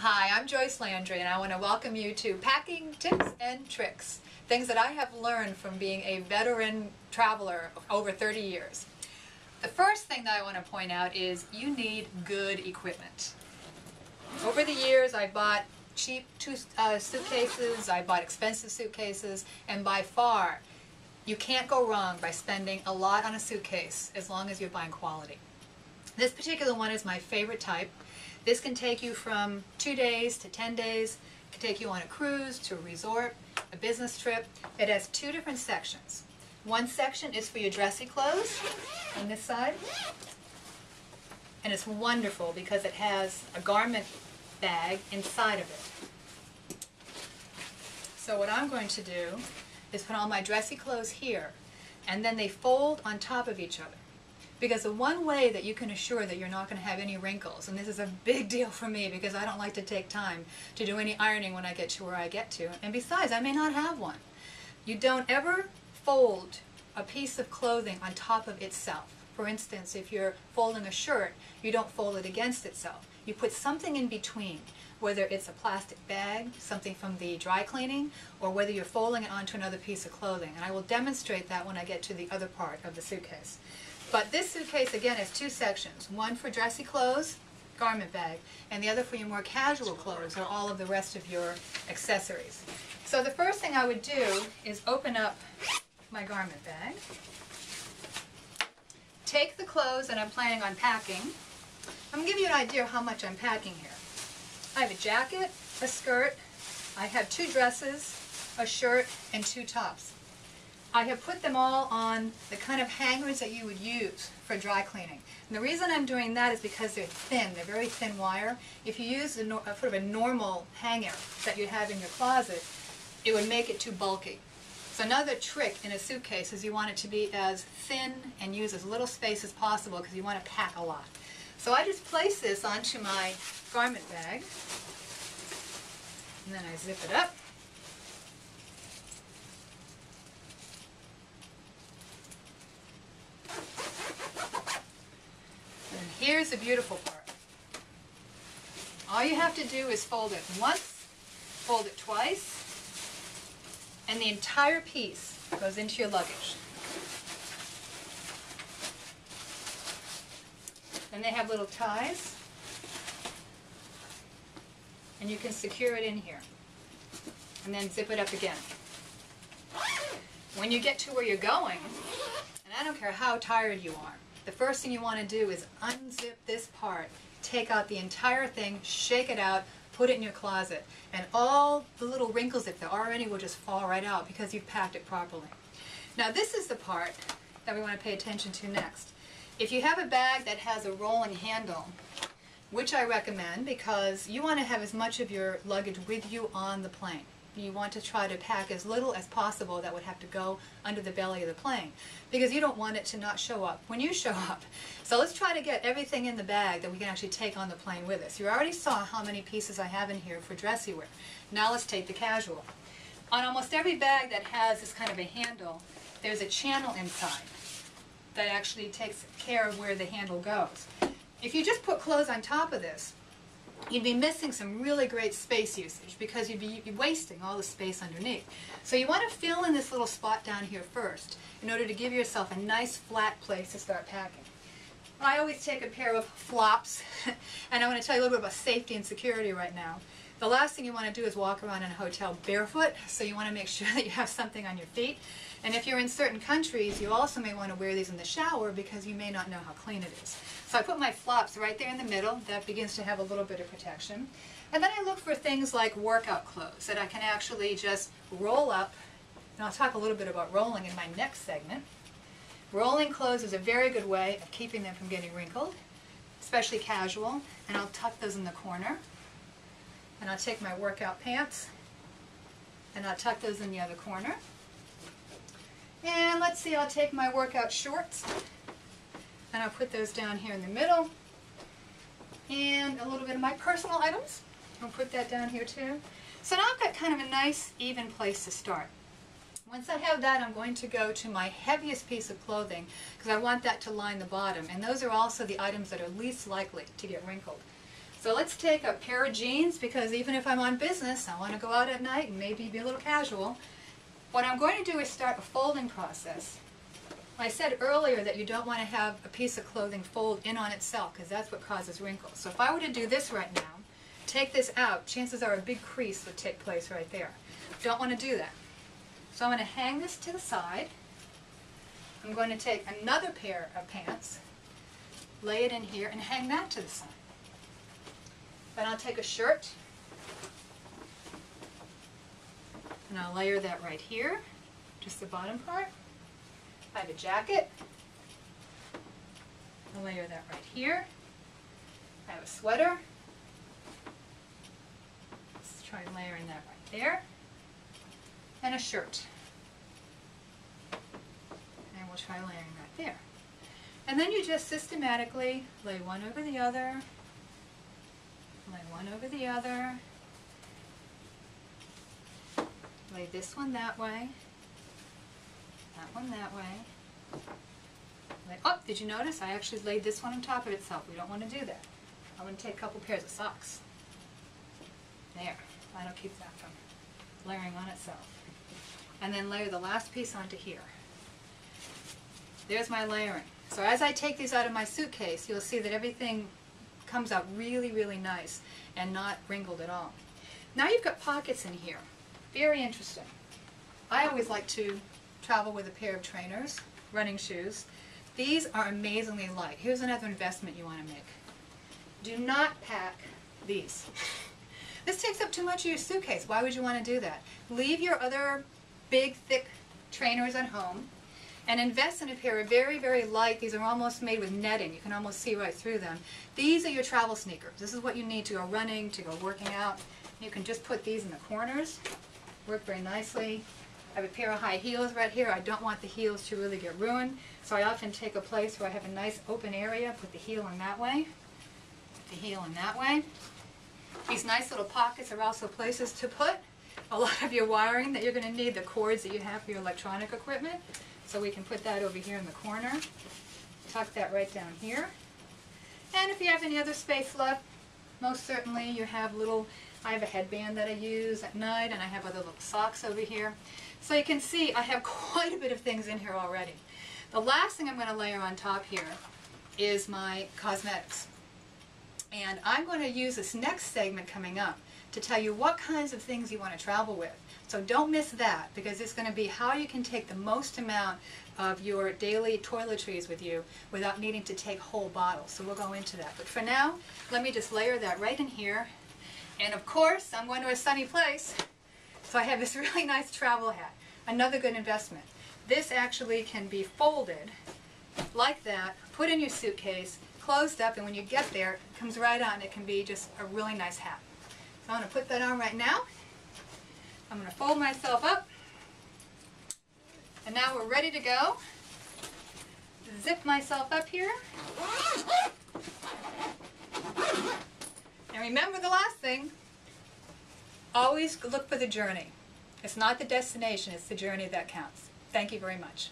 Hi, I'm Joyce Landry, and I want to welcome you to Packing Tips and Tricks, things that I have learned from being a veteran traveler of over 30 years. The first thing that I want to point out is you need good equipment. Over the years, I bought cheap suitcases, I bought expensive suitcases, and by far, you can't go wrong by spending a lot on a suitcase as long as you're buying quality. This particular one is my favorite type. This can take you from 2 days to 10 days. It can take you on a cruise, to a resort, a business trip. It has two different sections. One section is for your dressy clothes on this side. And it's wonderful because it has a garment bag inside of it. So what I'm going to do is put all my dressy clothes here, and then they fold on top of each other. Because the one way that you can assure that you're not going to have any wrinkles, and this is a big deal for me because I don't like to take time to do any ironing when I get to where I get to, and besides, I may not have one. You don't ever fold a piece of clothing on top of itself. For instance, if you're folding a shirt, you don't fold it against itself. You put something in between, whether it's a plastic bag, something from the dry cleaning, or whether you're folding it onto another piece of clothing. And I will demonstrate that when I get to the other part of the suitcase. But this suitcase, again, has two sections. One for dressy clothes, garment bag, and the other for your more casual clothes or all of the rest of your accessories. So the first thing I would do is open up my garment bag, take the clothes that I'm planning on packing. I'm going to give you an idea of how much I'm packing here. I have a jacket, a skirt, I have 2 dresses, a shirt, and 2 tops. I have put them all on the kind of hangers that you would use for dry cleaning. And the reason I'm doing that is because they're thin, they're very thin wire. If you use a sort of a normal hanger that you have in your closet, it would make it too bulky. So another trick in a suitcase is you want it to be as thin and use as little space as possible because you want to pack a lot. So I just place this onto my garment bag, and then I zip it up. And here's the beautiful part. All you have to do is fold it once, fold it twice, and the entire piece goes into your luggage. Then they have little ties, and you can secure it in here, and then zip it up again. When you get to where you're going, and I don't care how tired you are, the first thing you want to do is unzip this part, take out the entire thing, shake it out, put it in your closet, and all the little wrinkles if there are any will just fall right out because you've packed it properly. Now this is the part that we want to pay attention to next. If you have a bag that has a rolling handle, which I recommend because you want to have as much of your luggage with you on the plane. You want to try to pack as little as possible that would have to go under the belly of the plane because you don't want it to not show up when you show up. So let's try to get everything in the bag that we can actually take on the plane with us. You already saw how many pieces I have in here for dressy wear. Now let's take the casual. On almost every bag that has this kind of a handle, there's a channel inside that actually takes care of where the handle goes. If you just put clothes on top of this, you'd be missing some really great space usage because you'd be wasting all the space underneath. So you want to fill in this little spot down here first in order to give yourself a nice flat place to start packing. I always take a pair of flops, and I want to tell you a little bit about safety and security right now. The last thing you want to do is walk around in a hotel barefoot, so you want to make sure that you have something on your feet. And if you're in certain countries, you also may want to wear these in the shower because you may not know how clean it is. So I put my flops right there in the middle. That begins to have a little bit of protection. And then I look for things like workout clothes that I can actually just roll up. And I'll talk a little bit about rolling in my next segment. Rolling clothes is a very good way of keeping them from getting wrinkled, especially casual. And I'll tuck those in the corner. And I'll take my workout pants and I'll tuck those in the other corner. And let's see, I'll take my workout shorts and I'll put those down here in the middle. And a little bit of my personal items. I'll put that down here too. So now I've got kind of a nice even place to start. Once I have that, I'm going to go to my heaviest piece of clothing because I want that to line the bottom. And those are also the items that are least likely to get wrinkled. So let's take a pair of jeans, because even if I'm on business, I want to go out at night and maybe be a little casual. What I'm going to do is start a folding process. I said earlier that you don't want to have a piece of clothing fold in on itself, because that's what causes wrinkles. So if I were to do this right now, take this out, chances are a big crease would take place right there. Don't want to do that. So I'm going to hang this to the side. I'm going to take another pair of pants, lay it in here, and hang that to the side. Then I'll take a shirt, and I'll layer that right here, just the bottom part. I have a jacket. I'll layer that right here. I have a sweater. Let's try layering that right there. And a shirt. And we'll try layering right there. And then you just systematically lay one over the other, lay one over the other, lay this one that way, that one that way. Oh, did you notice? I actually laid this one on top of itself. We don't want to do that. I'm going to take a couple pairs of socks. There. That'll keep that from layering on itself. And then layer the last piece onto here. There's my layering. So as I take these out of my suitcase, you'll see that everything comes out really, really nice and not wrinkled at all. Now you've got pockets in here. Very interesting. I always like to travel with a pair of trainers, running shoes. These are amazingly light. Here's another investment you want to make. Do not pack these. This takes up too much of your suitcase. Why would you want to do that? Leave your other big, thick trainers at home and invest in a pair of very, very light. These are almost made with netting. You can almost see right through them. These are your travel sneakers. This is what you need to go running, to go working out. You can just put these in the corners. Work very nicely. I have a pair of high heels right here. I don't want the heels to really get ruined, so I often take a place where I have a nice open area, put the heel in that way, put the heel in that way. These nice little pockets are also places to put a lot of your wiring that you're going to need, the cords that you have for your electronic equipment. So we can put that over here in the corner. Tuck that right down here. And if you have any other space left, most certainly you have little, I have a headband that I use at night, and I have other little socks over here. So you can see I have quite a bit of things in here already. The last thing I'm going to layer on top here is my cosmetics. And I'm going to use this next segment coming up to tell you what kinds of things you want to travel with. So don't miss that, because it's going to be how you can take the most amount of your daily toiletries with you without needing to take whole bottles. So we'll go into that. But for now, let me just layer that right in here. And of course, I'm going to a sunny place. So I have this really nice travel hat. Another good investment. This actually can be folded like that, put in your suitcase, closed up, and when you get there, it comes right on. It can be just a really nice hat. So I'm going to put that on right now. I'm going to fold myself up. And now we're ready to go. Zip myself up here. And remember the last thing, always look for the journey. It's not the destination, it's the journey that counts. Thank you very much.